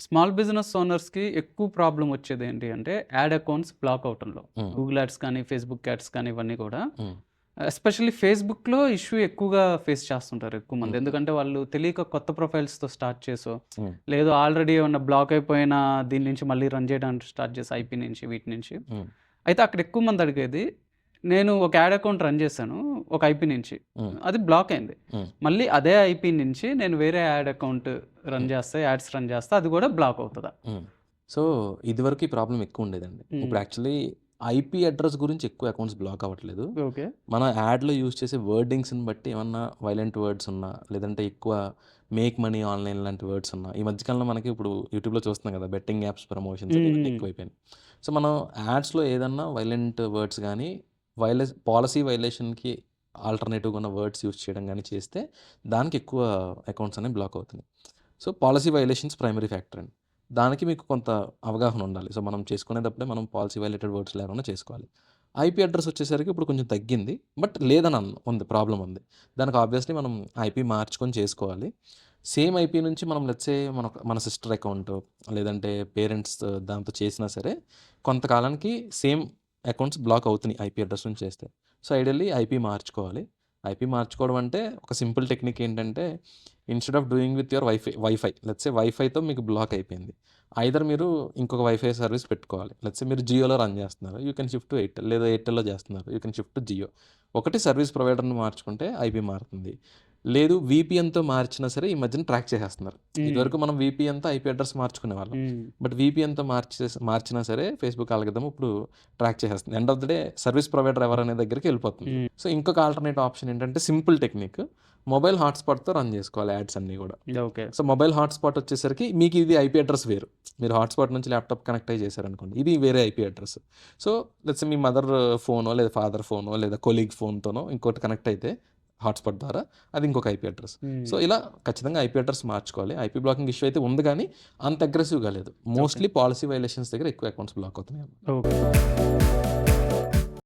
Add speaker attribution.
Speaker 1: Small business ఓనర్స్‌కి ఎక్కువ problem వచ్చేది ఏంటి అంటే యాడ్ అకౌంట్స్ బ్లాక్ అవ్వటంలో.
Speaker 2: హ్మ్.
Speaker 1: గూగుల్ యాడ్స్ కానీ, ఫేస్‌బుక్ యాడ్స్ కానీ ఇవన్నీ కూడా
Speaker 2: హ్మ్.
Speaker 1: ఎస్పెషల్లీ ఫేస్‌బుక్‌లో ఇష్యూ ఎక్కువగా ఫేస్ చేస్తుంటారు ఎక్కువ మంది.
Speaker 2: హ్మ్.
Speaker 1: ఎందుకంటే వాళ్ళు తెలియక కొత్త ప్రొఫైల్స్‌తో స్టార్ట్ చేసో,
Speaker 2: హ్మ్.
Speaker 1: లేదు ఆల్రెడీ ఏమన్నా బ్లాక్ అయిపోయిన దీని నుంచి మళ్ళీ రన్ చేయడానికి స్టార్ట్ చేసి ఐపీ నుంచి వీటి నుంచి.
Speaker 2: హ్మ్.
Speaker 1: అయితే అక్కడ ఎక్కువ మంది అడిగేది, నేను ఒక యాడ్ అకౌంట్ రన్ చేశాను ఒక ఐపీ నుంచి.
Speaker 2: హ్మ్.
Speaker 1: అది బ్లాక్ అయింది.
Speaker 2: హ్మ్.
Speaker 1: మళ్ళీ అదే ఐపీ నుంచి నేను వేరే యాడ్ అకౌంట్ రన్
Speaker 2: హ్మ్.
Speaker 1: చేస్తే, యాడ్స్ రన్ చేస్తే అది కూడా బ్లాక్ అవుతదా?
Speaker 2: హ్మ్. సో, ఇదివరకు ఈ ప్రాబ్లమ్ ఎక్కువుండేదండి.
Speaker 1: హ్మ్.
Speaker 2: ఇప్పుడు యాక్చువల్లీ ఐపీ అడ్రెస్ గురించి ఎక్కువ అకౌంట్స్ బ్లాక్ అవ్వట్లేదు.
Speaker 1: ఓకే.
Speaker 2: మన యాడ్‌లో యూజ్ చేసే వర్డింగ్స్‌ని బట్టి ఏమన్నా వైలెంట్ వర్డ్స్ ఉన్నా, లేదంటే ఎక్కువ మేక్ మనీ ఆన్‌లైన్ లాంటి వర్డ్స్ ఉన్నా, ఈ మధ్య కాలంలో మనకి ఇప్పుడు యూట్యూబ్‌లో చూస్తున్నాం కదా! బెట్టింగ్ యాప్స్ ప్రమోషన్స్ అని ఇవన్నీ
Speaker 1: హ్మ్.
Speaker 2: ఎక్కువైపోయినాయి. సో, మనం యాడ్స్‌లో ఏదన్నా వైలెంట్ వర్డ్స్ గానీ, పాలిసీ వైలేషన్‌కి ఆల్టర్‌నేటివ్‌గా ఉన్న వర్డ్స్ యూజ్ చేయడం గానీ చేస్తే, దానికి ఎక్కువ అకౌంట్స్ అనేవి బ్లాక్ అవుతున్నాయి. So, policy violations primary factor అండి. దానికి మీకు కొంత అవగాహన ఉండాలి. సో, మనం చేసుకునేటప్పుడే మనం పాలిసీ వైలేటెడ్ వర్డ్స్ లేకుండా చేసుకోవాలి. ఐపీ అడ్రెస్ వచ్చేసరికి ఇప్పుడు కొంచెం తగ్గింది. బట్ లేదని ఉంది. ప్రాబ్లమ్ ఉంది. దానికి ఆబ్వియస్‌లీ మనం ఐపీ మార్చుకొని చేసుకోవాలి. సేమ్ ఐపీ నుంచి మనం లెట్స్ సే మన సిస్టర్ అకౌంట్ లేదంటే పేరెంట్స్ దాంతో చేసినా సరే, కొంతకాలానికి సేమ్ అకౌంట్స్ బ్లాక్ అవుతున్నాయి ఐపీ అడ్రెస్ నుంచి చేస్తే. సో, ఐడియల్లీ ఐపీ మార్చుకోవాలి. ఐపీ మార్చుకోవడం అంటే ఒక సింపుల్ టెక్నిక్ ఏంటంటే, instead of doing with your wifi let's say వైఫైతో మీకు బ్లాక్ అయిపోయింది. ఐదర్ మీరు ఇంకొక వైఫై సర్వీస్ పెట్టుకోవాలి. లెట్స్ సే మీరు జియోలో రన్ చేస్తున్నారు. You can shift to Airtel లేదా ఎయిర్టెల్‌లో చేస్తున్నారు. You can shift to Jio. ఒకటి సర్వీస్ ప్రొవైడర్‌ని మార్చుకుంటే ఐపీ మారుతుంది. లేదు వీపీఎన్‌తో మార్చినా సరే ఈ మధ్యన ట్రాక్ చేసేస్తున్నారు.
Speaker 1: హ్మ్.
Speaker 2: ఇదివరకు మనం వీపీఎన్‌తో ఐపీ అడ్రెస్ మార్చుకునేవాళ్ళం.
Speaker 1: హ్మ్.
Speaker 2: బట్ వీపీఎన్‌తో మార్చినా సరే ఫేస్‌బుక్ అల్గోరిథం ఇప్పుడు ట్రాక్ చేసేస్తుంది. End of the day service provider ఎవరనే దగ్గరికి వెళ్ళిపోతుంది.
Speaker 1: హ్మ్.
Speaker 2: సో, ఇంకొక ఆల్టర్‌నేట్ ఆప్షన్ ఏంటంటే సింపుల్ టెక్నిక్. మొబైల్ హాట్‌స్పాట్‌తో రన్ చేసుకోవాలి యాడ్స్ అన్నీ గూడా.
Speaker 1: ఓకే.
Speaker 2: సో, మొబైల్ హాట్‌స్పాట్ వచ్చేసరికి మీకు ఇది ఐపీ అడ్రెస్ వేరు. మీరు హాట్‌స్పాట్ నుంచి ల్యాప్‌టాప్ కనెక్ట్ అయ్యి చేశారనుకోండి. ఇది వేరే IP address. So, let's say మీ మదర్ ఫోనో లేదా ఫాదర్ ఫోనో లేదా కొలీగ్ ఫోన్‌తోనో ఇంకోటి కనెక్ట్ అయితే హాట్‌స్పాట్ ద్వారా అది ఇంకొక ఐపీ అడ్రెస్. సో,
Speaker 1: హ్మ్.
Speaker 2: ఇలా ఖచ్చితంగా ఐపీ అడ్రెస్ మార్చుకోవాలి. ఐపీ బ్లాకింగ్ ఇష్యూ అయితే ఉంది గానీ అంత అగ్రెసివ్‌గా లేదు.
Speaker 1: ఓకే.
Speaker 2: మోస్ట్‌లీ పాలిసీ వయలేషన్స్ దగ్గర ఎక్కువ అకౌంట్స్ బ్లాక్ అవుతున్నాయి.
Speaker 1: ఓకే.